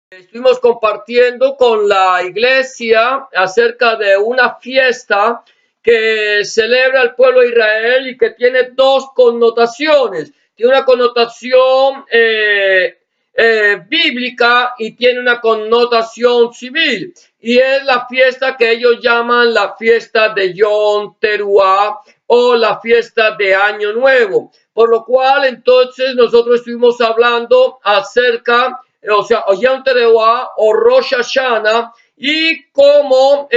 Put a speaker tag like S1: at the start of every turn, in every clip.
S1: Estuvimos compartiendo con la iglesia acerca de una fiesta que celebra el pueblo de Israel y que tiene dos connotaciones. Tiene una connotación bíblica y tiene una connotación civil. Y es la fiesta que ellos llaman la fiesta de Yom Teruah o la fiesta de Año Nuevo. Por lo cual entonces nosotros estuvimos hablando acerca o Yom Teruah o Rosh Hashanah y cómo,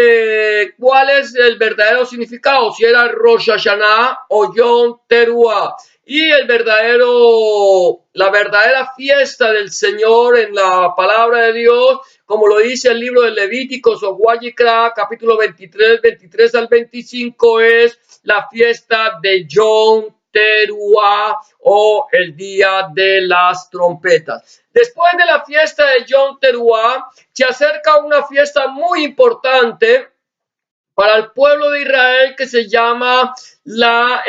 S1: cuál es el verdadero significado, si era Rosh Hashanah o Yom Teruah. Y la verdadera fiesta del Señor en la palabra de Dios, como lo dice el libro de Levíticos o Guayicra, capítulo 23 al 25, es la fiesta de Yom Teruah o el día de las trompetas. Después de la fiesta de Yom Teruah, se acerca una fiesta muy importante para el pueblo de Israel que se llama la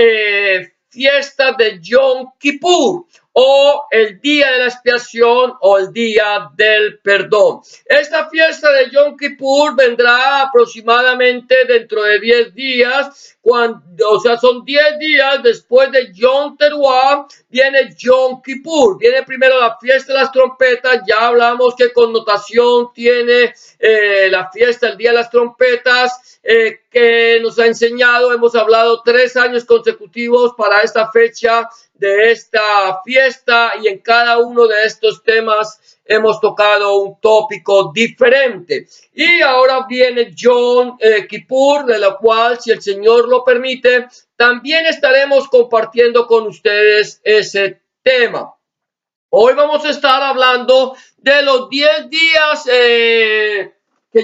S1: fiesta de Yom Kippur o el día de la expiación o el día del perdón. Esta fiesta de Yom Kippur vendrá aproximadamente dentro de 10 días, son 10 días después de Yom Teruah, viene Yom Kippur. Viene primero la fiesta de las trompetas, ya hablamos qué connotación tiene la fiesta, el día de las trompetas, que nos ha enseñado, hemos hablado 3 años consecutivos para esta fecha de esta fiesta y en cada uno de estos temas hemos tocado un tópico diferente. Y ahora viene Yom Kippur, de la cual, si el Señor lo permite, también estaremos compartiendo con ustedes ese tema. Hoy vamos a estar hablando de los 10 días que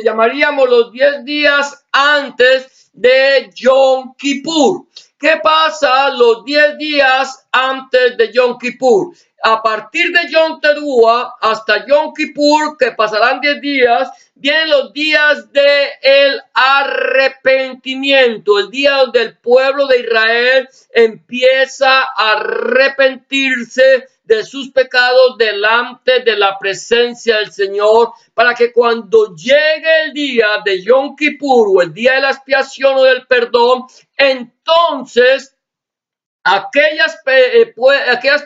S1: llamaríamos los 10 días antes de Yom Kippur. ¿Qué pasa los 10 días antes de Yom Kippur? A partir de Yom Teruah hasta Yom Kippur, que pasarán 10 días, vienen los días del arrepentimiento, el día donde el pueblo de Israel empieza a arrepentirse de sus pecados delante de la presencia del Señor, para que cuando llegue el día de Yom Kippur o el día de la expiación o del perdón, entonces aquellas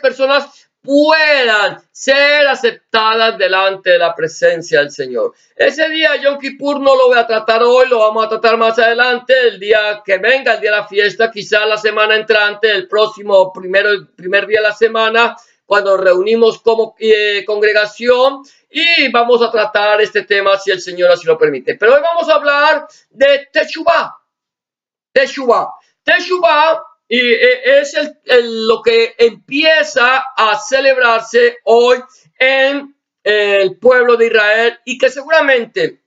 S1: personas puedan ser aceptadas delante de la presencia del Señor. Ese día Yom Kippur no lo voy a tratar hoy, lo vamos a tratar más adelante, el día que venga, el día de la fiesta, quizá la semana entrante, el próximo primer día de la semana, cuando nos reunimos como congregación y vamos a tratar este tema si el Señor así lo permite. Pero hoy vamos a hablar de Teshuvah. Teshuvah y es lo que empieza a celebrarse hoy en el pueblo de Israel y que seguramente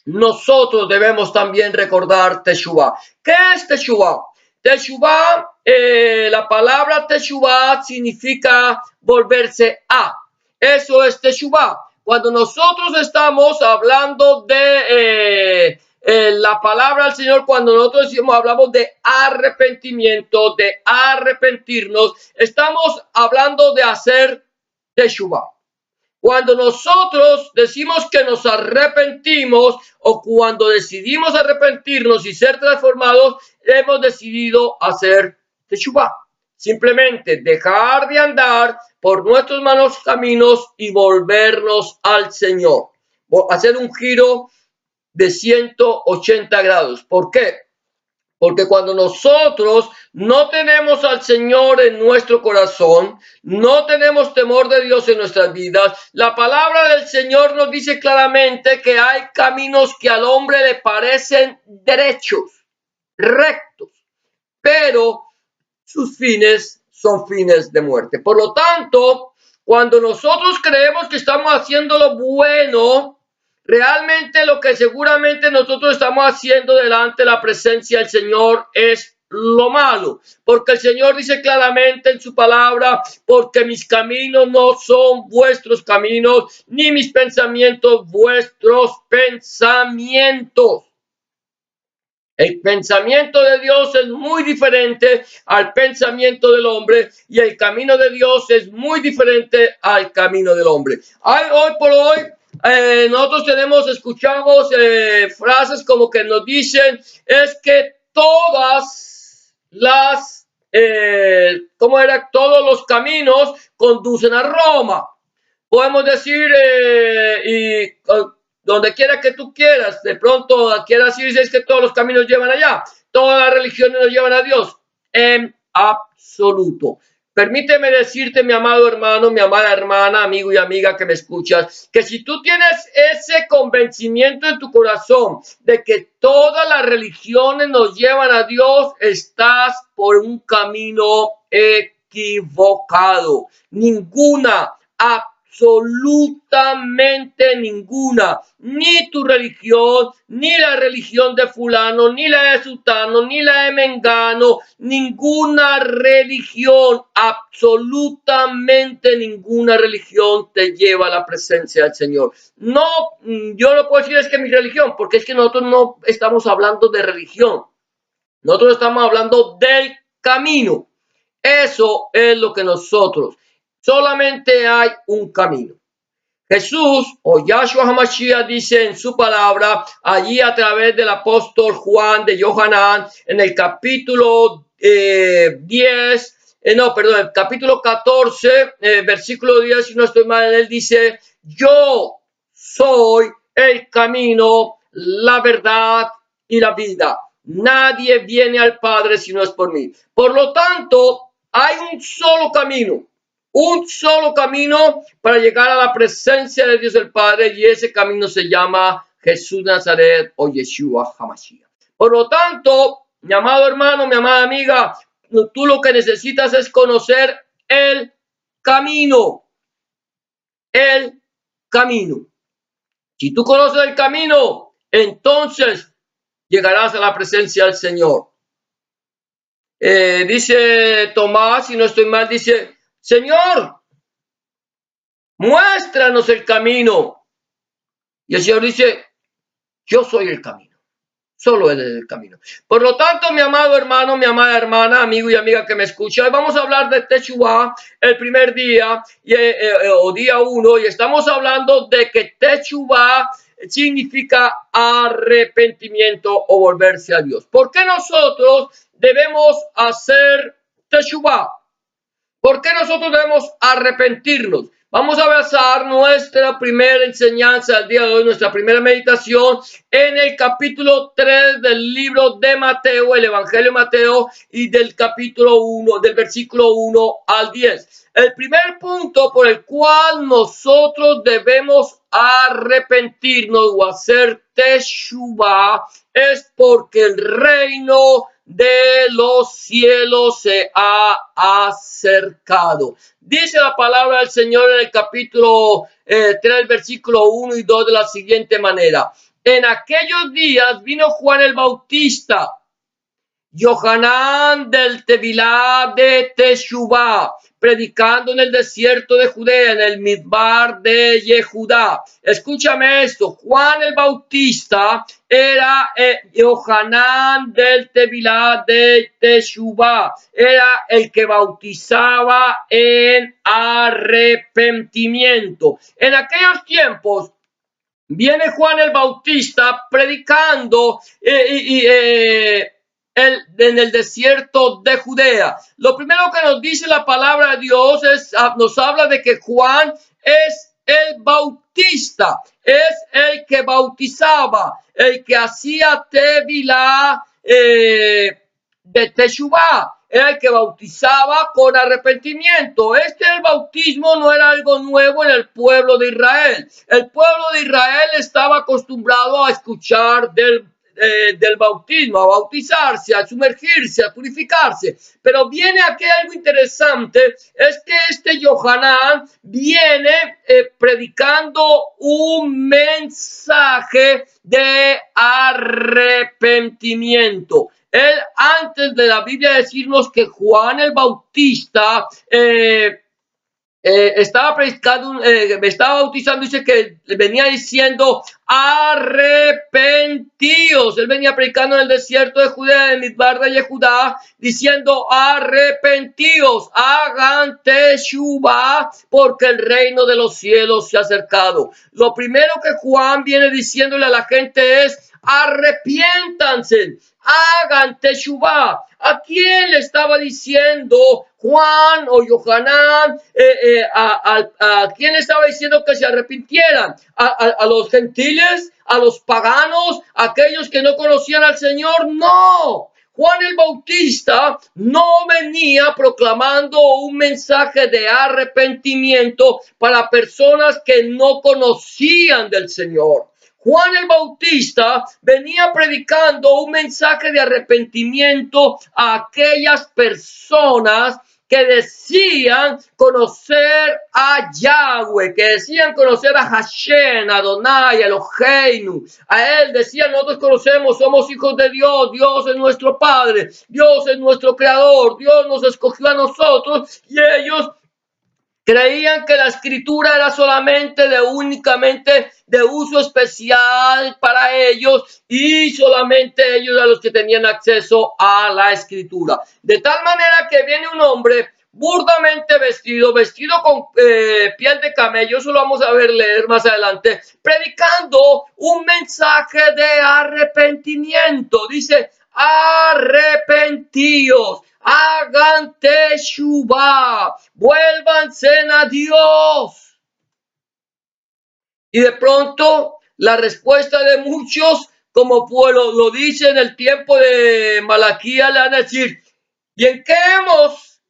S1: nosotros debemos también recordar Teshuvah. ¿Qué es Teshuvah? Teshuvah, la palabra Teshuvah significa volverse a. Eso es Teshuvah. Cuando nosotros estamos hablando de la palabra del Señor, cuando nosotros hablamos de arrepentimiento, de arrepentirnos, estamos hablando de hacer Teshuvah. Cuando nosotros decimos que nos arrepentimos o cuando decidimos arrepentirnos y ser transformados, hemos decidido hacer Teshuvah. Simplemente dejar de andar por nuestros malos caminos y volvernos al Señor. Hacer un giro de 180 grados. ¿Por qué? Porque cuando nosotros no tenemos al Señor en nuestro corazón, no tenemos temor de Dios en nuestras vidas, la palabra del Señor nos dice claramente que hay caminos que al hombre le parecen derechos, rectos, pero sus fines son fines de muerte. Por lo tanto, cuando nosotros creemos que estamos haciendo lo bueno, realmente lo que seguramente nosotros estamos haciendo delante de la presencia del Señor es lo malo, porque el Señor dice claramente en su palabra, porque mis caminos no son vuestros caminos, ni mis pensamientos vuestros pensamientos. El pensamiento de Dios es muy diferente al pensamiento del hombre y el camino de Dios es muy diferente al camino del hombre. Hoy por hoy Nosotros escuchamos frases como que nos dicen, es que todas las, todos los caminos conducen a Roma. Podemos decir, donde quiera que tú quieras, de pronto quieras decir, es que todos los caminos llevan allá, todas las religiones nos llevan a Dios, en absoluto. Permíteme decirte, mi amado hermano, mi amada hermana, amigo y amiga que me escuchas, que si tú tienes ese convencimiento en tu corazón de que todas las religiones nos llevan a Dios, estás por un camino equivocado. Ninguna, absolutamente ninguna, ni tu religión, ni la religión de fulano, ni la de sultano, ni la de mengano, ninguna religión, absolutamente ninguna religión te lleva a la presencia del Señor. No, yo no puedo decir es que mi religión, porque es que nosotros no estamos hablando de religión, nosotros estamos hablando del camino. Eso es lo que nosotros, solamente hay un camino. Jesús o Yahshua HaMashiach dice en su palabra, allí a través del apóstol Juan de Yohanan, en el capítulo 10, el capítulo 14, versículo 10, si no estoy mal, él dice, yo soy el camino, la verdad y la vida. Nadie viene al Padre si no es por mí. Por lo tanto, hay un solo camino para llegar a la presencia de Dios el Padre, y ese camino se llama Jesús Nazaret o Yeshua HaMashiach. Por lo tanto, mi amado hermano, mi amada amiga, tú lo que necesitas es conocer el camino. El camino. Si tú conoces el camino, entonces llegarás a la presencia del Señor. Dice Tomás, si no estoy mal, dice, Señor, muéstranos el camino. Y el Señor dice, yo soy el camino. Solo Él es el camino. Por lo tanto, mi amado hermano, mi amada hermana, amigo y amiga que me escucha, hoy vamos a hablar de Teshuvah el primer día, o día 1, y estamos hablando de que Teshuvah significa arrepentimiento o volverse a Dios. ¿Por qué nosotros debemos hacer Teshuvah? ¿Por qué nosotros debemos arrepentirnos? Vamos a basar nuestra primera enseñanza del día de hoy, nuestra primera meditación, en el capítulo 3 del libro de Mateo, el Evangelio de Mateo, y del capítulo 1, del versículo 1 al 10. El primer punto por el cual nosotros debemos arrepentirnos o hacer Teshuvah es porque el reino de los cielos se ha acercado. Dice la palabra del Señor en el capítulo 3, versículo 1 y 2 de la siguiente manera. En aquellos días vino Juan el Bautista, Yohanan del Tevilá de Teshuvah, predicando en el desierto de Judea, en el Midbar de Yehudá. Escúchame esto, Juan el Bautista era Yohanan del Tevilá de Teshuvah, era el que bautizaba en arrepentimiento. En aquellos tiempos viene Juan el Bautista predicando en el desierto de Judea. Lo primero que nos dice la palabra de Dios nos habla de que Juan es el Bautista, es el que bautizaba, el que hacía tevilá de Teshuvah, era el que bautizaba con arrepentimiento. El bautismo no era algo nuevo en el pueblo de Israel. El pueblo de Israel estaba acostumbrado a escuchar del bautismo, a bautizarse, a sumergirse, a purificarse. Pero viene aquí algo interesante, es que este Yohanan viene predicando un mensaje de arrepentimiento. Él, antes de la Biblia decirnos que Juan el Bautista estaba predicando, me estaba bautizando, dice que venía diciendo arrepentíos. Él venía predicando en el desierto de Judea, en Midbar de Yehudá, diciendo arrepentíos, hagan teshuvá, porque el reino de los cielos se ha acercado. Lo primero que Juan viene diciéndole a la gente es arrepiéntanse, hagan teshuvá. ¿A quién le estaba diciendo Juan o Yohanan? ¿A quién estaba diciendo que se arrepintieran? ¿A los gentiles? ¿A los paganos? ¿A aquellos que no conocían al Señor? No. Juan el Bautista no venía proclamando un mensaje de arrepentimiento para personas que no conocían del Señor. Juan el Bautista venía predicando un mensaje de arrepentimiento a aquellas personas que decían conocer a Yahweh, que decían conocer a Hashem, a Adonai, a Eloheinu. A él decían, nosotros conocemos, somos hijos de Dios, Dios es nuestro Padre, Dios es nuestro Creador, Dios nos escogió a nosotros, y ellos creían que la escritura era solamente únicamente de uso especial para ellos y solamente ellos eran los que tenían acceso a la escritura. De tal manera que viene un hombre burdamente vestido con piel de camello, eso lo vamos a leer más adelante, predicando un mensaje de arrepentimiento. Dice, arrepentíos, hagan teshuvá, vuélvanse a Dios. Y de pronto la respuesta de muchos, como lo dice en el tiempo de Malaquías, le van a decir, ¿y en qué hemos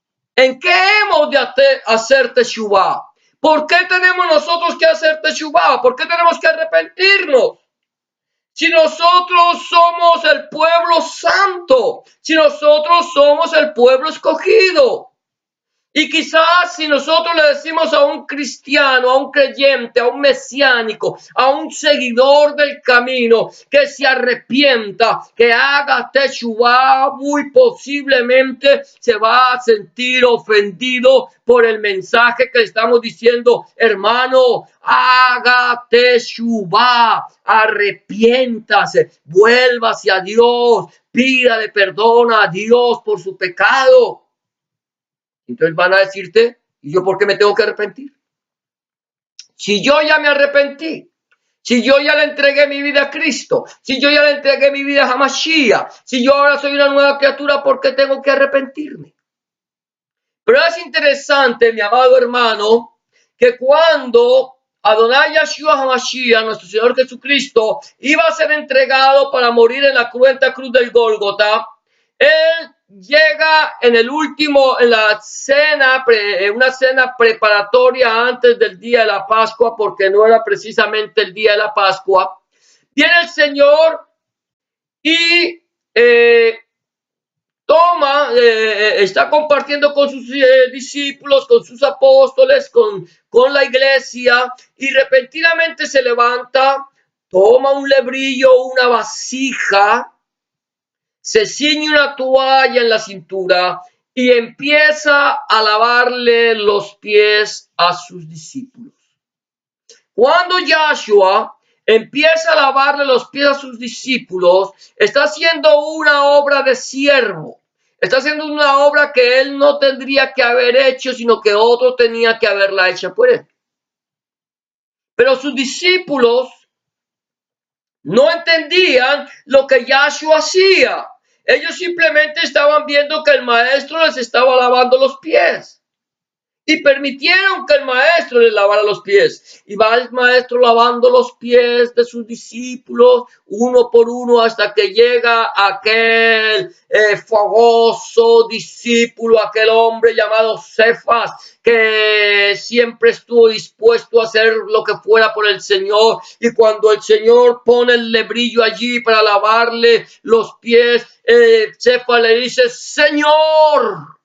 S1: de hacer teshuvá? ¿Por qué tenemos nosotros que hacer teshuvá? ¿Por qué tenemos que arrepentirnos? Si nosotros somos el pueblo santo, si nosotros somos el pueblo escogido. Y quizás si nosotros le decimos a un cristiano, a un creyente, a un mesiánico, a un seguidor del camino, que se arrepienta, que haga teshuvá, muy posiblemente se va a sentir ofendido por el mensaje que le estamos diciendo, hermano, haga teshuvá, arrepiéntase, vuelva hacia Dios, pídale perdón a Dios por su pecado. Entonces van a decirte, ¿y yo por qué me tengo que arrepentir? Si yo ya me arrepentí, si yo ya le entregué mi vida a Cristo, si yo ya le entregué mi vida a Hamashiach, si yo ahora soy una nueva criatura, ¿por qué tengo que arrepentirme? Pero es interesante, mi amado hermano, que cuando Adonai Yeshua Hamashiach, nuestro Señor Jesucristo, iba a ser entregado para morir en la cruenta cruz del Gólgota, él llega en la cena, una cena preparatoria antes del día de la Pascua, porque no era precisamente el día de la Pascua. Viene el Señor y está compartiendo con sus discípulos, con sus apóstoles, con la iglesia, y repentinamente se levanta, toma un lebrillo, una vasija, se ciñe una toalla en la cintura y empieza a lavarle los pies a sus discípulos. Cuando Yahshua empieza a lavarle los pies a sus discípulos, está haciendo una obra de siervo. Está haciendo una obra que él no tendría que haber hecho, sino que otro tenía que haberla hecha por él. Pero sus discípulos no entendían lo que Yahshua hacía. Ellos simplemente estaban viendo que el maestro les estaba lavando los pies. Y permitieron que el maestro les lavara los pies. Y va el maestro lavando los pies de sus discípulos, uno por uno, hasta que llega aquel fogoso discípulo, aquel hombre llamado Cefas, que siempre estuvo dispuesto a hacer lo que fuera por el Señor. Y cuando el Señor pone el lebrillo allí para lavarle los pies, Cefas le dice, Señor,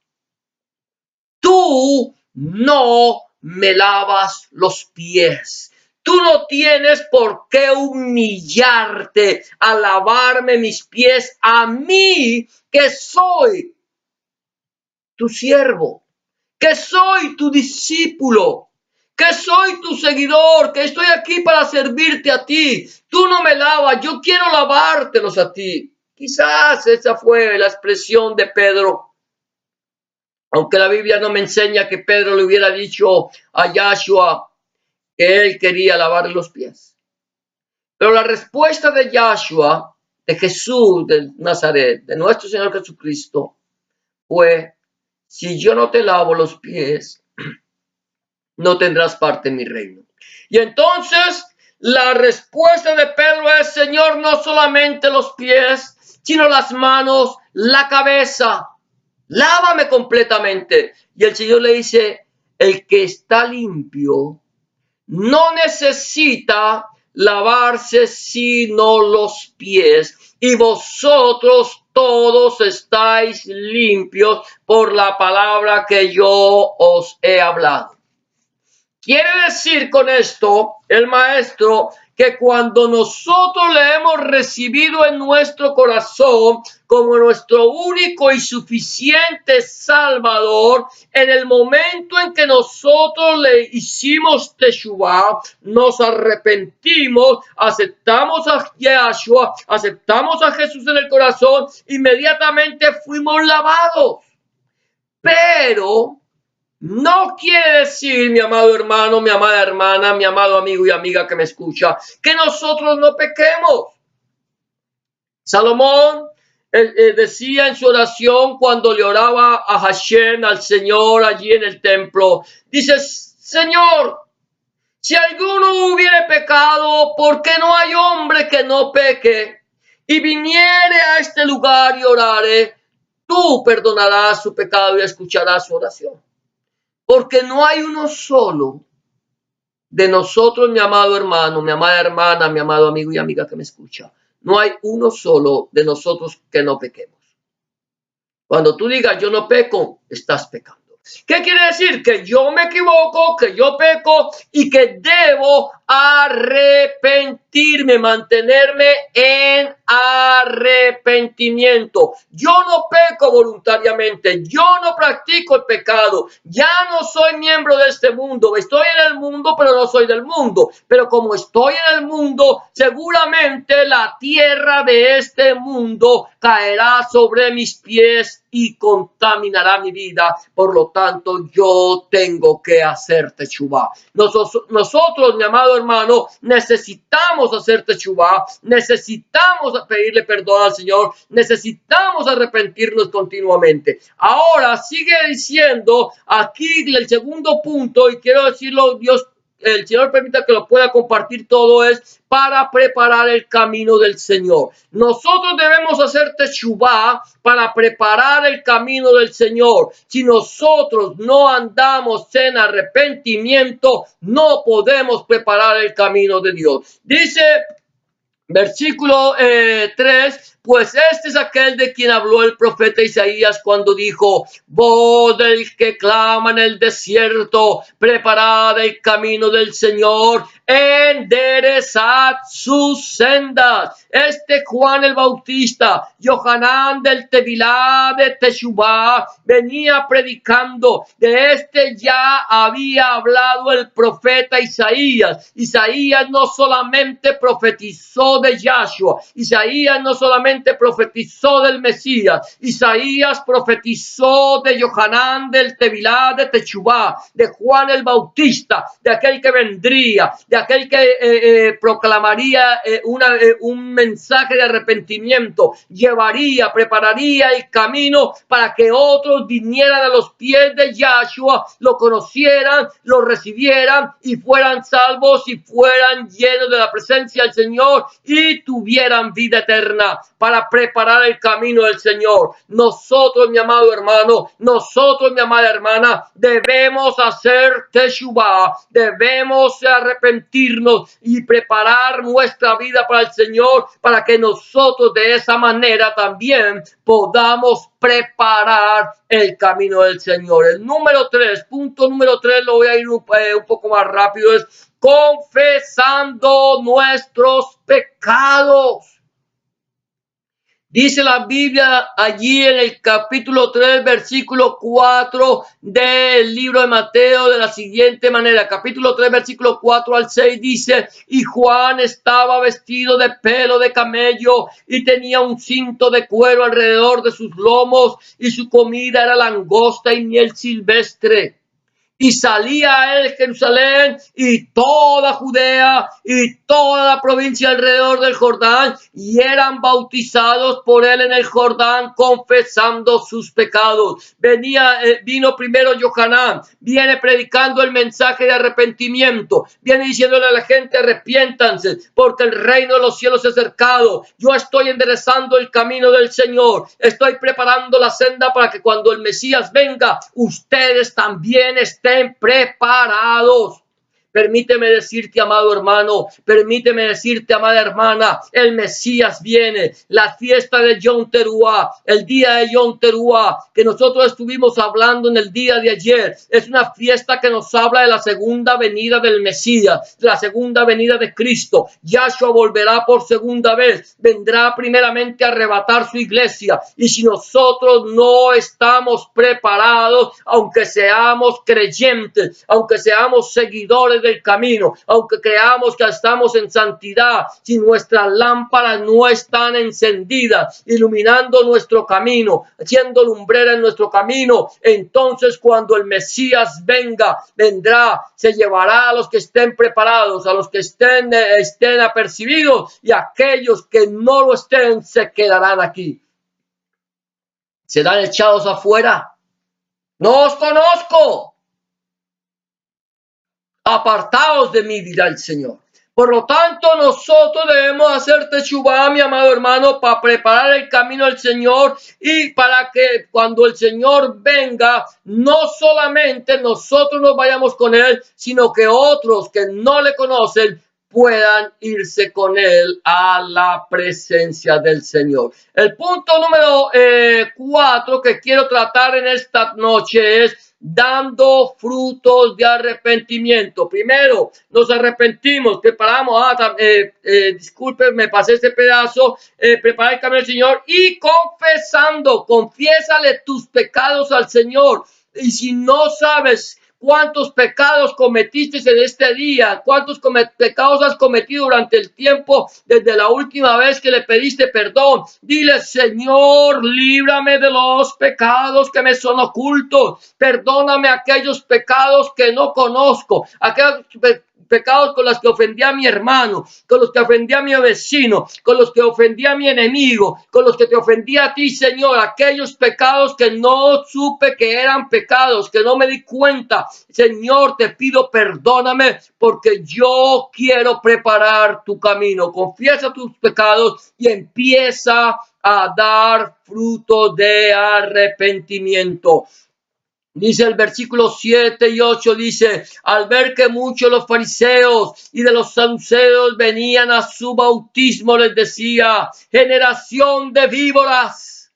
S1: tú no me lavas los pies. Tú no tienes por qué humillarte a lavarme mis pies a mí, que soy tu siervo, que soy tu discípulo, que soy tu seguidor, que estoy aquí para servirte a ti. Tú no me lavas, yo quiero lavártelos a ti. Quizás esa fue la expresión de Pedro, aunque la Biblia no me enseña que Pedro le hubiera dicho a Yahshua que él quería lavarle los pies. Pero la respuesta de Yahshua, de Jesús de Nazaret, de nuestro Señor Jesucristo, fue: si yo no te lavo los pies, no tendrás parte en mi reino. Y entonces la respuesta de Pedro es: Señor, no solamente los pies, sino las manos, la cabeza, lávame completamente. Y el Señor le dice: el que está limpio no necesita lavarse sino los pies, y vosotros todos estáis limpios por la palabra que yo os he hablado. Quiere decir con esto el maestro que cuando nosotros le hemos recibido en nuestro corazón como nuestro único y suficiente Salvador, en el momento en que nosotros le hicimos Teshuvah, nos arrepentimos, aceptamos a Yahshua, aceptamos a Jesús en el corazón, inmediatamente fuimos lavados. Pero no quiere decir, mi amado hermano, mi amada hermana, mi amado amigo y amiga que me escucha, que nosotros no pequemos. Salomón decía en su oración cuando le oraba a Hashem, al Señor, allí en el templo, dice: Señor, si alguno hubiere pecado, ¿por qué no hay hombre que no peque? Y viniere a este lugar y orare, tú perdonarás su pecado y escucharás su oración. Porque no hay uno solo de nosotros, mi amado hermano, mi amada hermana, mi amado amigo y amiga que me escucha. No hay uno solo de nosotros que no pequemos. Cuando tú digas yo no peco, estás pecando. ¿Qué quiere decir? Que yo me equivoco, que yo peco y que debo arrepentirme, mantenerme en arrepentimiento. Yo no peco voluntariamente, yo no practico el pecado, ya no soy miembro de este mundo, estoy en el mundo pero no soy del mundo, pero como estoy en el mundo, seguramente la tierra de este mundo caerá sobre mis pies y contaminará mi vida. Por lo tanto, yo tengo que hacer Teshuvah. Nosotros, mi amado hermano, necesitamos hacer Teshuvah, necesitamos pedirle perdón al Señor, necesitamos arrepentirnos continuamente. Ahora sigue diciendo aquí el segundo punto, y quiero decirlo, Dios, el Señor permita que lo pueda compartir todo, es para preparar el camino del Señor. Nosotros debemos hacer Teshuvah para preparar el camino del Señor. Si nosotros no andamos en arrepentimiento, no podemos preparar el camino de Dios. Dice versículo 3, pues este es aquel de quien habló el profeta Isaías cuando dijo: voz del que clama en el desierto, preparad el camino del Señor, enderezad sus sendas. Juan el Bautista, Yohanan del Tevilá de Teshuvah, venía predicando. De ya había hablado el profeta Isaías. Isaías no solamente profetizó de Yahshua, Isaías no solamente profetizó del Mesías, Isaías profetizó de Yohanan del Tevilá de Teshuvah, de Juan el Bautista, de aquel que vendría, de aquel que proclamaría un mensaje de arrepentimiento, prepararía el camino para que otros vinieran a los pies de Yahshua, lo conocieran, lo recibieran y fueran salvos y fueran llenos de la presencia del Señor y tuvieran vida eterna, para preparar el camino del Señor. Nosotros, mi amado hermano, nosotros, mi amada hermana, debemos hacer Teshuvah, debemos arrepentirnos y preparar nuestra vida para el Señor, para que nosotros de esa manera también podamos preparar el camino del Señor. El número 3, punto número 3, lo voy a ir un poco más rápido, es confesando nuestros pecados. Dice la Biblia allí en el capítulo 3, versículo 4 del libro de Mateo de la siguiente manera. Capítulo 3, versículo 4 al 6 dice: y Juan estaba vestido de pelo de camello y tenía un cinto de cuero alrededor de sus lomos, y su comida era langosta y miel silvestre. Y salía a él Jerusalén y toda Judea y toda la provincia alrededor del Jordán, y eran bautizados por él en el Jordán, confesando sus pecados. Vino primero Johanán, viene predicando el mensaje de arrepentimiento, viene diciéndole a la gente: arrepiéntanse, porque el reino de los cielos es acercado. Yo estoy enderezando el camino del Señor, estoy preparando la senda para que cuando el Mesías venga, ustedes también estén preparados. Permíteme decirte, amado hermano, permíteme decirte, amada hermana, el Mesías viene. La fiesta de Yom Teruah, el día de Yom Teruah, que nosotros estuvimos hablando en el día de ayer, es una fiesta que nos habla de la segunda venida del Mesías, de la segunda venida de Cristo. Yahshua volverá por segunda vez, vendrá primeramente a arrebatar su iglesia, y si nosotros no estamos preparados, aunque seamos creyentes, aunque seamos seguidores del camino, aunque creamos que estamos en santidad, si nuestras lámparas no están encendidas, iluminando nuestro camino, siendo lumbrera en nuestro camino, entonces cuando el Mesías vendrá, se llevará a los que estén preparados, a los que estén apercibidos, y aquellos que no lo estén se quedarán aquí, serán echados afuera. No os conozco, apartaos de mí, dirá el Señor. Por lo tanto, nosotros debemos hacer teshuvá, mi amado hermano, para preparar el camino del Señor, y para que cuando el Señor venga, no solamente nosotros nos vayamos con Él, sino que otros que no le conocen puedan irse con Él a la presencia del Señor. El punto número 4 que quiero tratar en esta noche es dando frutos de arrepentimiento. Primero, nos arrepentimos, preparamos, disculpe, me pasé este pedazo, preparar el camino del Señor y confesando, confiésale tus pecados al Señor. Y si no sabes cuántos pecados cometiste en este día, cuántos pecados has cometido durante el tiempo desde la última vez que le pediste perdón, dile: Señor, líbrame de los pecados que me son ocultos, perdóname aquellos pecados que no conozco, aquellos pecados con los que ofendí a mi hermano, con los que ofendí a mi vecino, con los que ofendí a mi enemigo, con los que te ofendí a ti, Señor, aquellos pecados que no supe que eran pecados, que no me di cuenta. Señor, te pido perdóname, porque yo quiero preparar tu camino. Confiesa tus pecados y empieza a dar fruto de arrepentimiento. Dice el versículo 7 y 8, dice: al ver que muchos los fariseos y de los saduceos venían a su bautismo, les decía: generación de víboras,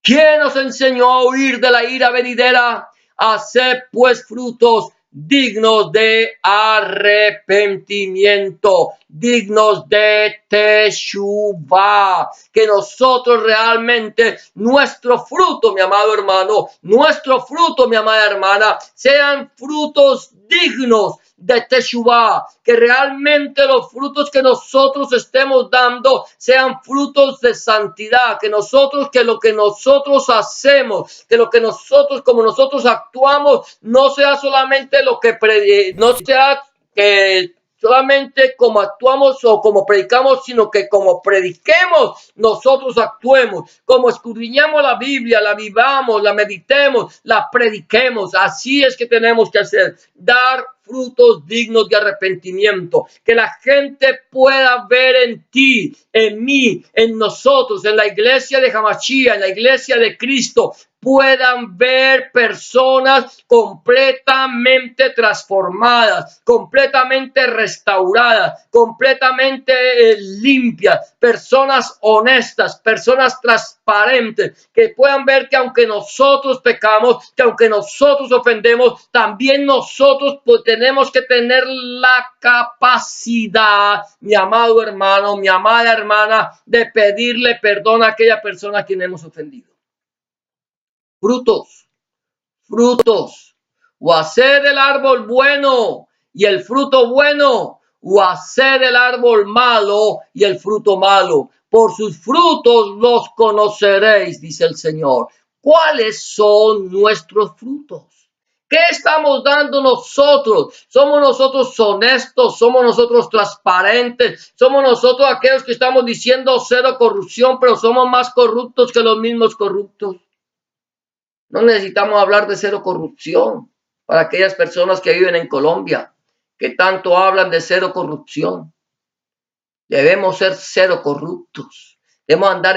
S1: ¿quién os enseñó a huir de la ira venidera? Haced pues frutos dignos de arrepentimiento, dignos de teshuvá, que nosotros realmente, nuestro fruto, mi amado hermano, nuestro fruto, mi amada hermana, sean frutos dignos de teshuvá, que realmente los frutos que nosotros estemos dando sean frutos de santidad, que lo que nosotros hacemos, que lo que nosotros, como nosotros actuamos, no sea solamente lo que no sea solamente como actuamos o como predicamos, sino que como prediquemos, nosotros actuemos, como escudriñamos la Biblia, la vivamos, la meditemos, la prediquemos. Así es que tenemos que hacer, dar frutos dignos de arrepentimiento, que la gente pueda ver en ti, en mí, en nosotros, en la iglesia de Hamashiach, en la iglesia de Cristo, puedan ver personas completamente transformadas, completamente restauradas, completamente limpias, personas honestas, personas transparentes, que puedan ver que aunque nosotros pecamos, que aunque nosotros ofendemos, también nosotros pues, tenemos que tener la capacidad, mi amado hermano, mi amada hermana, de pedirle perdón a aquella persona a quien hemos ofendido. Frutos, frutos, o hacer el árbol bueno y el fruto bueno, o hacer el árbol malo y el fruto malo. Por sus frutos los conoceréis, dice el Señor. ¿Cuáles son nuestros frutos? ¿Qué estamos dando nosotros? ¿Somos nosotros honestos? ¿Somos nosotros transparentes? ¿Somos nosotros aquellos que estamos diciendo cero corrupción, pero somos más corruptos que los mismos corruptos? No necesitamos hablar de cero corrupción para aquellas personas que viven en Colombia, que tanto hablan de cero corrupción. Debemos ser cero corruptos. Debemos andar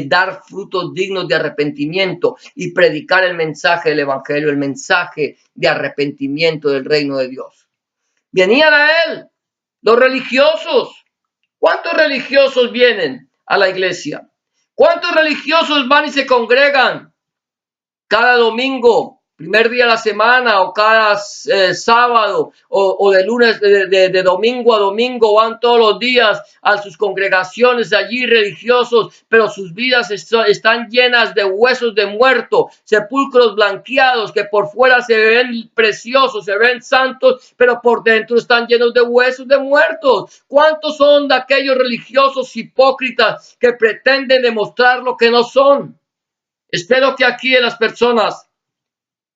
S1: dar frutos dignos de arrepentimiento y predicar el mensaje del evangelio, el mensaje de arrepentimiento del reino de Dios. Venían a él los religiosos. ¿Cuántos religiosos vienen a la iglesia? ¿Cuántos religiosos van y se congregan cada domingo, primer día de la semana, o cada sábado, o de lunes, de domingo a domingo, van todos los días a sus congregaciones allí religiosos, pero sus vidas están llenas de huesos de muerto, sepulcros blanqueados que por fuera se ven preciosos, se ven santos, pero por dentro están llenos de huesos de muertos? ¿Cuántos son de aquellos religiosos hipócritas que pretenden demostrar lo que no son? Espero que aquí las personas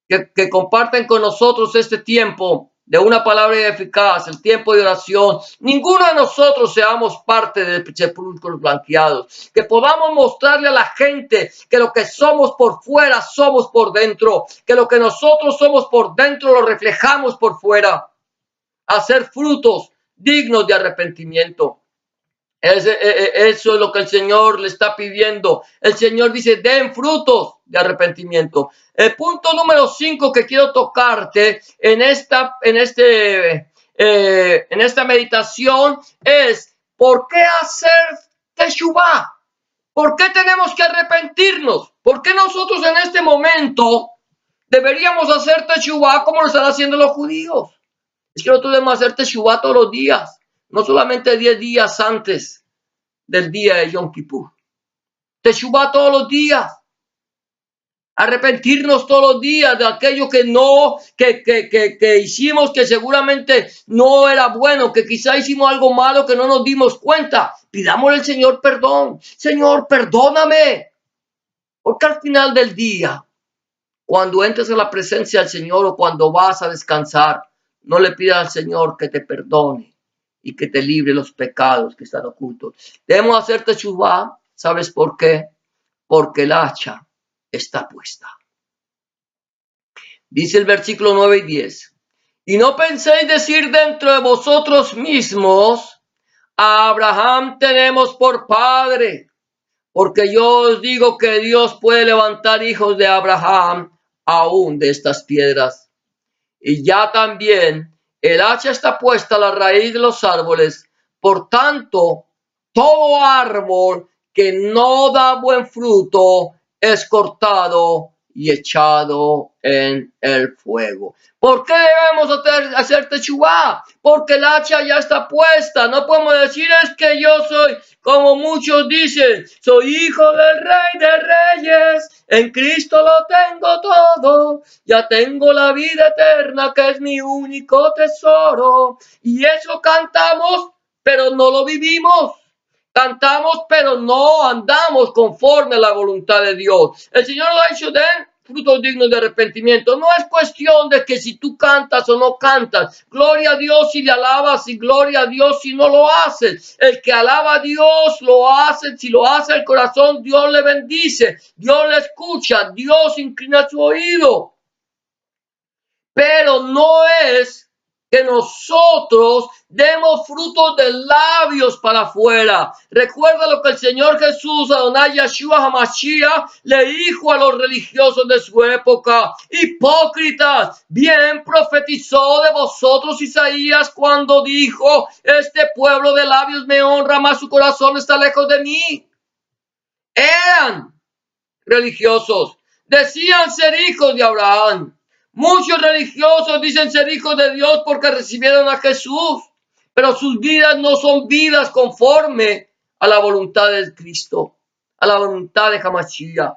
S1: que comparten con nosotros este tiempo de una palabra eficaz, el tiempo de oración, ninguno de nosotros seamos parte de sepulcros blanqueados, que podamos mostrarle a la gente que lo que somos por fuera somos por dentro, que lo que nosotros somos por dentro lo reflejamos por fuera, hacer frutos dignos de arrepentimiento. Eso es lo que el Señor le está pidiendo. El Señor dice, den frutos de arrepentimiento. El punto número 5 que quiero tocarte en esta meditación es, ¿por qué hacer teshuvá? ¿Por qué tenemos que arrepentirnos? ¿Por qué nosotros en este momento deberíamos hacer teshuvá como lo están haciendo los judíos? Es que nosotros debemos hacer teshuvá todos los días. No solamente 10 días antes del día de Yom Kippur. Teshuvá todos los días. Arrepentirnos todos los días de aquello que hicimos, que seguramente no era bueno, que quizá hicimos algo malo que no nos dimos cuenta. Pidámosle al Señor perdón. Señor, perdóname. Porque al final del día, cuando entres en la presencia del Señor o cuando vas a descansar, no le pidas al Señor que te perdone y que te libre los pecados que están ocultos. Debemos hacer teshuvá. ¿Sabes por qué? Porque el hacha está puesta. Dice el versículo 9 y 10. Y no penséis decir dentro de vosotros mismos, a Abraham tenemos por padre, porque yo os digo que Dios puede levantar hijos de Abraham aún de estas piedras. Y ya también el hacha está puesta a la raíz de los árboles. Por tanto, todo árbol que no da buen fruto es cortado y echado en el fuego. ¿Por qué debemos hacer teshuvá? Porque el hacha ya está puesta. No podemos decir es que yo soy, como muchos dicen, soy hijo del Rey de Reyes. En Cristo lo tengo todo. Ya tengo la vida eterna, que es mi único tesoro. Y eso cantamos, pero no lo vivimos. Cantamos, pero no andamos conforme a la voluntad de Dios. El Señor lo ha hecho de frutos dignos de arrepentimiento. No es cuestión de que si tú cantas o no cantas. Gloria a Dios si le alabas y gloria a Dios si no lo haces. El que alaba a Dios lo hace. Si lo hace el corazón, Dios le bendice. Dios le escucha. Dios inclina su oído. Pero no es que nosotros demos frutos de labios para afuera. Recuerda lo que el Señor Jesús, Adonai Yeshua HaMashiach, le dijo a los religiosos de su época: hipócritas, bien profetizó de vosotros Isaías cuando dijo: este pueblo de labios me honra, mas su corazón está lejos de mí. Eran religiosos, decían ser hijos de Abraham. Muchos religiosos dicen ser hijos de Dios porque recibieron a Jesús, pero sus vidas no son vidas conforme a la voluntad de Cristo, a la voluntad de Hamashiach.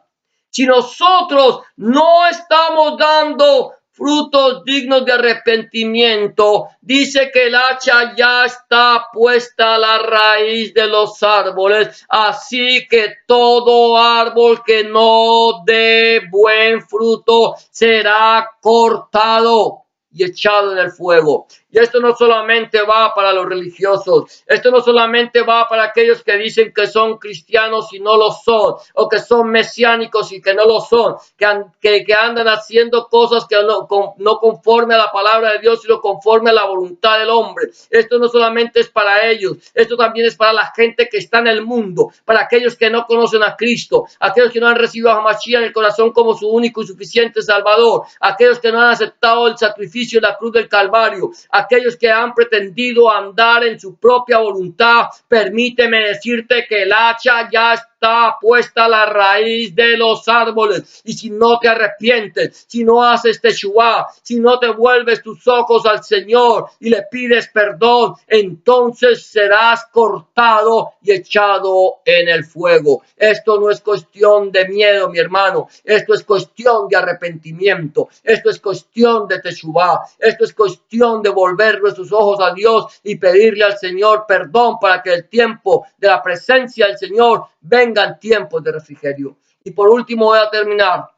S1: Si nosotros no estamos dando frutos dignos de arrepentimiento, dice que el hacha ya está puesta a la raíz de los árboles, así que todo árbol que no dé buen fruto será cortado y echado en el fuego. Y esto no solamente va para los religiosos, esto no solamente va para aquellos que dicen que son cristianos y no lo son, o que son mesiánicos y que no lo son, que andan haciendo cosas que no conforme a la palabra de Dios, sino conforme a la voluntad del hombre. Esto no solamente es para ellos, esto también es para la gente que está en el mundo, para aquellos que no conocen a Cristo, aquellos que no han recibido a Hamashiach en el corazón como su único y suficiente Salvador, aquellos que no han aceptado el sacrificio de la cruz del Calvario, aquellos que han pretendido andar en su propia voluntad. Permíteme decirte que el hacha ya está puesta a la raíz de los árboles, y si no te arrepientes, si no haces teshuva, si no te vuelves tus ojos al Señor y le pides perdón, entonces serás cortado y echado en el fuego. Esto no es cuestión de miedo, mi hermano, esto es cuestión de arrepentimiento, esto es cuestión de teshuva, esto es cuestión de volver nuestros ojos a Dios y pedirle al Señor perdón para que el tiempo de la presencia del Señor vengan tiempos de refrigerio. Y por último voy a terminar.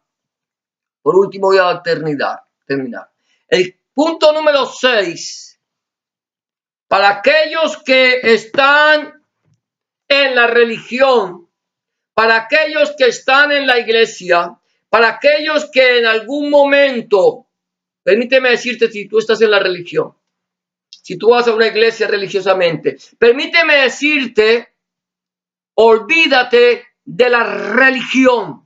S1: Terminar. El punto número 6. Para aquellos que están en la religión, para aquellos que están en la iglesia, para aquellos que en algún momento, permíteme decirte, si tú estás en la religión, si tú vas a una iglesia religiosamente, permíteme decirte, olvídate de la religión.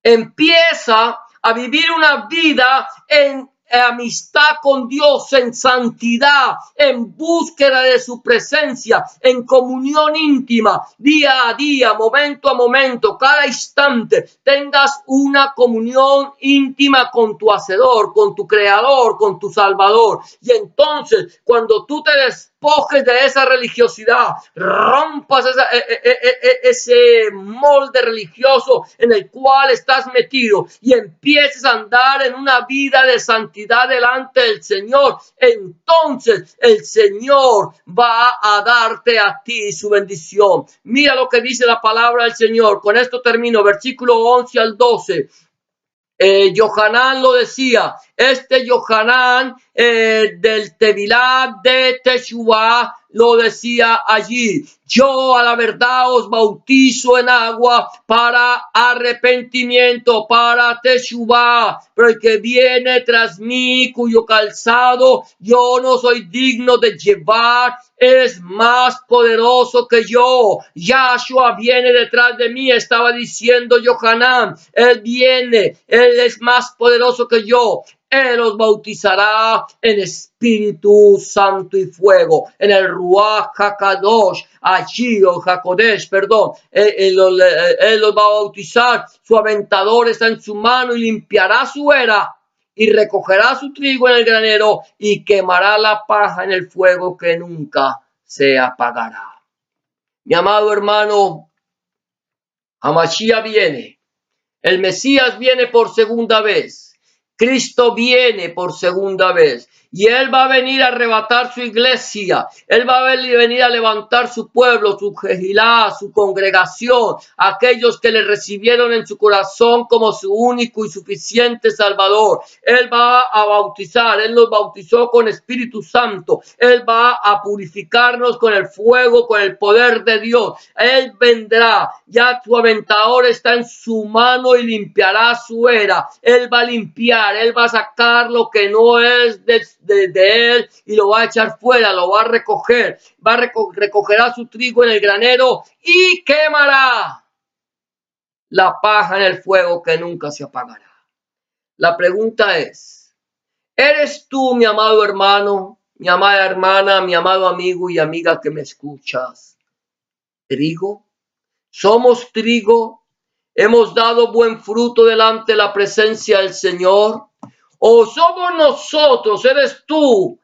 S1: Empieza a vivir una vida en amistad con Dios, en santidad, en búsqueda de su presencia, en comunión íntima, día a día, momento a momento, cada instante, tengas una comunión íntima con tu Hacedor, con tu Creador, con tu Salvador. Y entonces, cuando tú te despojes de esa religiosidad, rompas ese molde religioso en el cual estás metido y empieces a andar en una vida de santidad delante del Señor, entonces el Señor va a darte a ti su bendición. Mira lo que dice la palabra del Señor. Con esto termino, versículo 11 al 12. Yohanan lo decía, Yohanan del Tevilá de Teshuvah lo decía allí: yo a la verdad os bautizo en agua para arrepentimiento, para Teshuvah, pero el que viene tras mí, cuyo calzado yo no soy digno de llevar, es más poderoso que yo. Yahshua viene detrás de mí, estaba diciendo Yohanan. Él viene, él es más poderoso que yo. Él os bautizará en Espíritu Santo y fuego, en el Ruach HaKadosh, allí, o HaKodesh, perdón. Él los va a bautizar, su aventador está en su mano y limpiará su era, y recogerá su trigo en el granero y quemará la paja en el fuego que nunca se apagará. Mi amado hermano, Hamashiach viene, el Mesías viene por segunda vez. Cristo viene por segunda vez y Él va a venir a arrebatar su iglesia. Él va a venir a levantar su pueblo, su jehilá, su congregación, aquellos que le recibieron en su corazón como su único y suficiente Salvador. Él va a bautizar, Él nos bautizó con Espíritu Santo. Él va a purificarnos con el fuego, con el poder de Dios. Él vendrá, ya su aventador está en su mano y limpiará su era. Él va a limpiar, Él va a sacar lo que no es de él y lo va a echar fuera, lo va a recoger, recogerá su trigo en el granero y quemará la paja en el fuego que nunca se apagará. La pregunta es, ¿eres tú, mi amado hermano, mi amada hermana, mi amado amigo y amiga que me escuchas, trigo? ¿Somos trigo? ¿Hemos dado buen fruto delante de la presencia del Señor? ¿O somos nosotros, eres tú,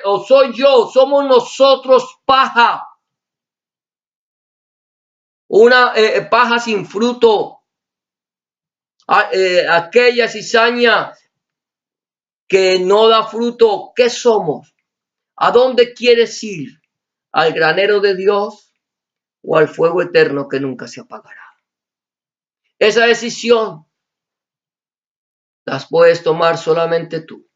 S1: o soy yo, somos nosotros paja? Una paja sin fruto, aquella cizaña que no da fruto. ¿Qué somos? ¿A dónde quieres ir? ¿Al granero de Dios o al fuego eterno que nunca se apagará? Esa decisión las puedes tomar solamente tú.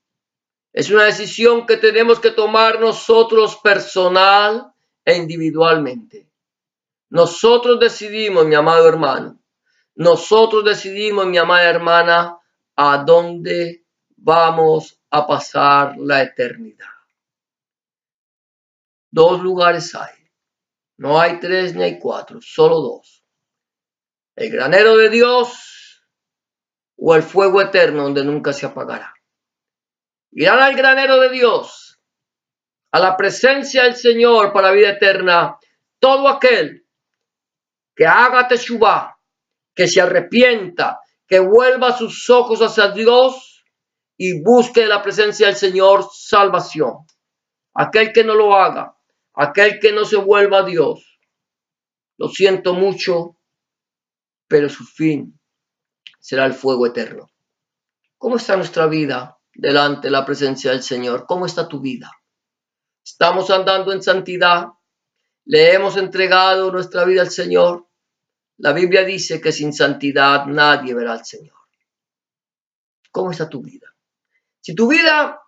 S1: Es una decisión que tenemos que tomar nosotros personal e individualmente. Nosotros decidimos, mi amado hermano, nosotros decidimos, mi amada hermana, a dónde vamos a pasar la eternidad. Dos lugares hay. No hay tres ni hay cuatro, solo dos. El granero de Dios o el fuego eterno donde nunca se apagará. Irán al granero de Dios, a la presencia del Señor para vida eterna, todo aquel que haga teshuvá, que se arrepienta, que vuelva sus ojos hacia Dios y busque la presencia del Señor salvación. Aquel que no lo haga, aquel que no se vuelva a Dios, lo siento mucho, pero su fin será el fuego eterno. ¿Cómo está nuestra vida delante de la presencia del Señor? ¿Cómo está tu vida? ¿Estamos andando en santidad? ¿Le hemos entregado nuestra vida al Señor? La Biblia dice que sin santidad nadie verá al Señor. ¿Cómo está tu vida? Si tu vida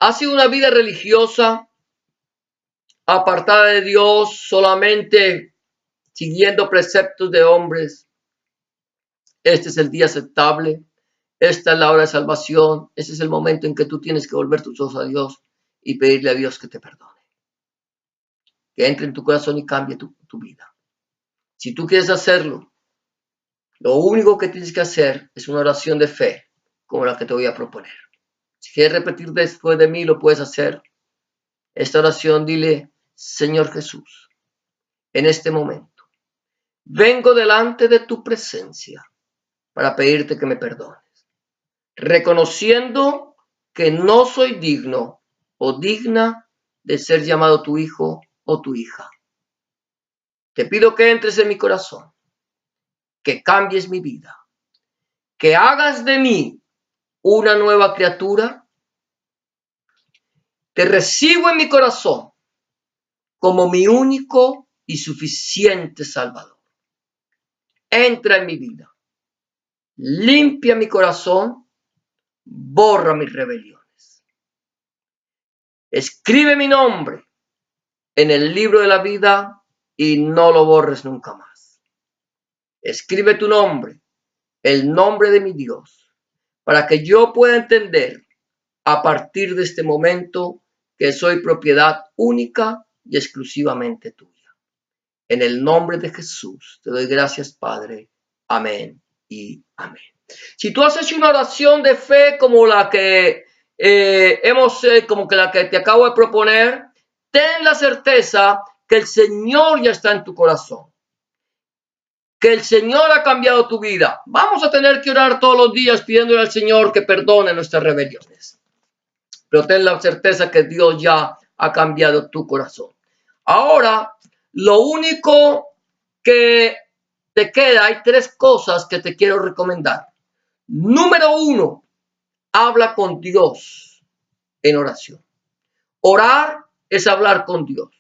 S1: ha sido una vida religiosa, apartada de Dios, solamente siguiendo preceptos de hombres, este es el día aceptable, esta es la hora de salvación, este es el momento en que tú tienes que volver tus ojos a Dios y pedirle a Dios que te perdone, que entre en tu corazón y cambie tu vida. Si tú quieres hacerlo, lo único que tienes que hacer es una oración de fe, como la que te voy a proponer. Si quieres repetir después de mí, lo puedes hacer. Esta oración, dile: Señor Jesús, en este momento, vengo delante de tu presencia para pedirte que me perdones, reconociendo que no soy digno o digna de ser llamado tu hijo o tu hija. Te pido que entres en mi corazón, que cambies mi vida, que hagas de mí una nueva criatura. Te recibo en mi corazón como mi único y suficiente Salvador. Entra en mi vida, limpia mi corazón, borra mis rebeliones. Escribe mi nombre en el libro de la vida y no lo borres nunca más. Escribe tu nombre, el nombre de mi Dios, para que yo pueda entender a partir de este momento que soy propiedad única y exclusivamente tuya. En el nombre de Jesús te doy gracias, Padre. Amén y amén. Si tú has hecho una oración de fe como la que como que la que te acabo de proponer, ten la certeza que el Señor ya está en tu corazón, que el Señor ha cambiado tu vida. Vamos a tener que orar todos los días pidiéndole al Señor que perdone nuestras rebeliones, pero ten la certeza que Dios ya ha cambiado tu corazón. Ahora, lo único que te queda, hay tres cosas que te quiero recomendar. Número 1, habla con Dios en oración. Orar es hablar con Dios.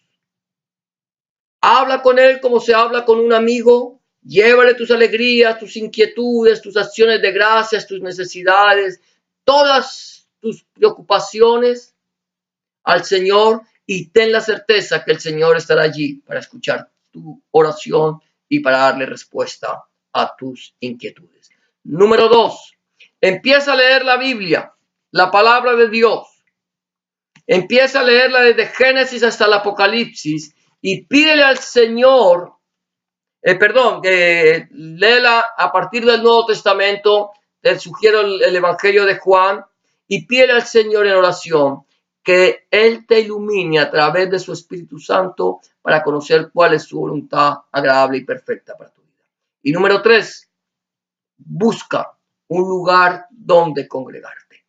S1: Habla con Él como se habla con un amigo. Llévale tus alegrías, tus inquietudes, tus acciones de gracias, tus necesidades, todas tus preocupaciones al Señor y ten la certeza que el Señor estará allí para escuchar tu oración y para darle respuesta a tus inquietudes. Número 2, empieza a leer la Biblia, la palabra de Dios. Empieza a leerla desde Génesis hasta el Apocalipsis y pídele al Señor, léela a partir del Nuevo Testamento. Te sugiero el Evangelio de Juan y pídele al Señor en oración que Él te ilumine a través de su Espíritu Santo para conocer cuál es su voluntad agradable y perfecta para tu vida. Y número 3, busca un lugar donde congregarte,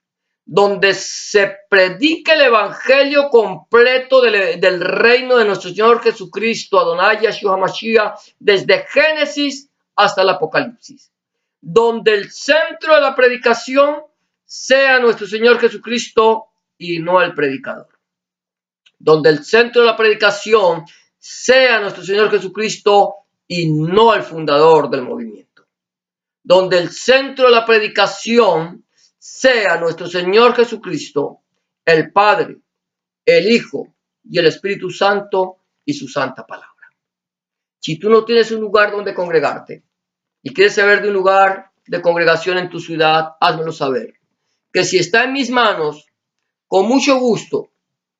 S1: donde se predique el evangelio completo del reino de nuestro Señor Jesucristo, Adonai Yeshua Mashiach, desde Génesis hasta el Apocalipsis, donde el centro de la predicación sea nuestro Señor Jesucristo y no el predicador, donde el centro de la predicación sea nuestro Señor Jesucristo y no el fundador del movimiento, donde el centro de la predicación sea nuestro Señor Jesucristo, el Padre, el Hijo y el Espíritu Santo y su santa palabra. Si tú no tienes un lugar donde congregarte y quieres saber de un lugar de congregación en tu ciudad, házmelo saber. Que si está en mis manos, con mucho gusto,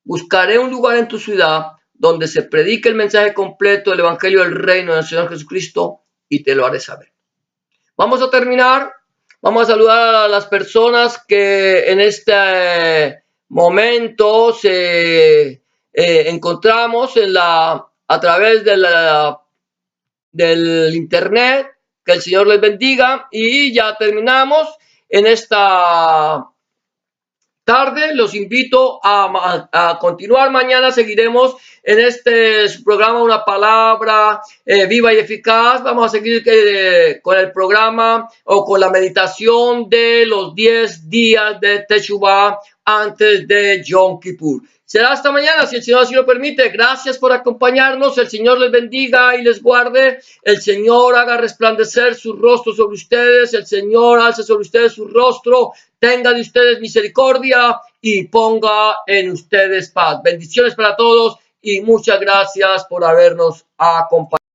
S1: buscaré un lugar en tu ciudad donde se predique el mensaje completo del Evangelio del Reino del Señor Jesucristo y te lo haré saber. Vamos a terminar. Vamos a saludar a las personas que en este momento se encontramos a través del internet. Que el Señor les bendiga y ya terminamos en esta tarde. Los invito a continuar. Mañana seguiremos en este programa Una Palabra Viva y Eficaz. Vamos a seguir con el programa o con la meditación de los 10 días de Teshuvah antes de Yom Kippur. Será hasta mañana, si el Señor así lo permite. Gracias por acompañarnos. El Señor les bendiga y les guarde. El Señor haga resplandecer su rostro sobre ustedes. El Señor alce sobre ustedes su rostro. Tenga de ustedes misericordia y ponga en ustedes paz. Bendiciones para todos y muchas gracias por habernos acompañado.